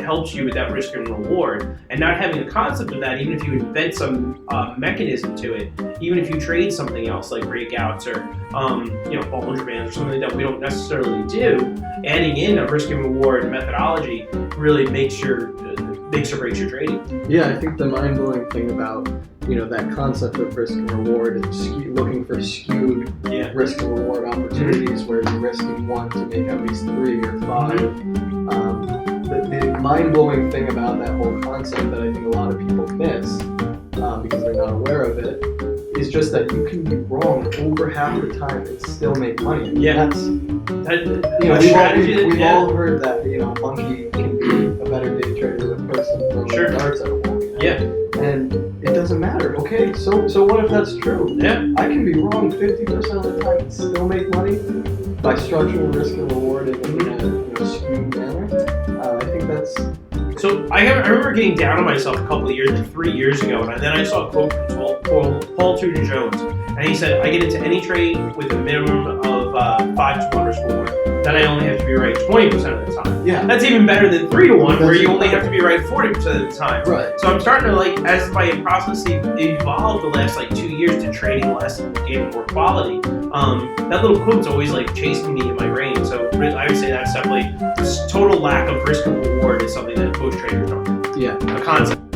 helps you with that risk and reward. And not having a concept of that, even if you invent some mechanism to it, even if you trade something else like breakouts or Bollinger Bands or something that we don't necessarily do, adding in a risk and reward methodology really makes or breaks your trading. Yeah, I think the mind-blowing thing about that concept of risk and reward and looking for skewed risk and reward opportunities where you're risking 1 to make at least 3 or 5. The mind-blowing thing about that whole concept that I think a lot of people miss because they're not aware of it is just that you can be wrong over half the time and still make money. Yeah, we've all heard that a monkey can be a better day trader than a person throwing darts at a wall. Yeah. And it doesn't matter. Okay, so what if that's true? Yeah. I can be wrong 50% of the time and still make money by structuring risk and reward in a skewed manner. I think that's... So I remember getting down on myself a couple of years, 3 years ago, and then I saw a quote from Paul Tudor Jones, and he said, I get into any trade with a minimum of 5 to 1 risk reward. Then I only have to be right 20% of the time. Yeah. That's even better than 3 to 1, where you only have to be right 40% of the time. Right. So I'm starting to, as my process evolved the last 2 years to trading less and gaining more quality, that little quote's always chasing me in my brain. So I would say that's definitely this total lack of risk and reward is something that most traders don't. Yeah. A concept.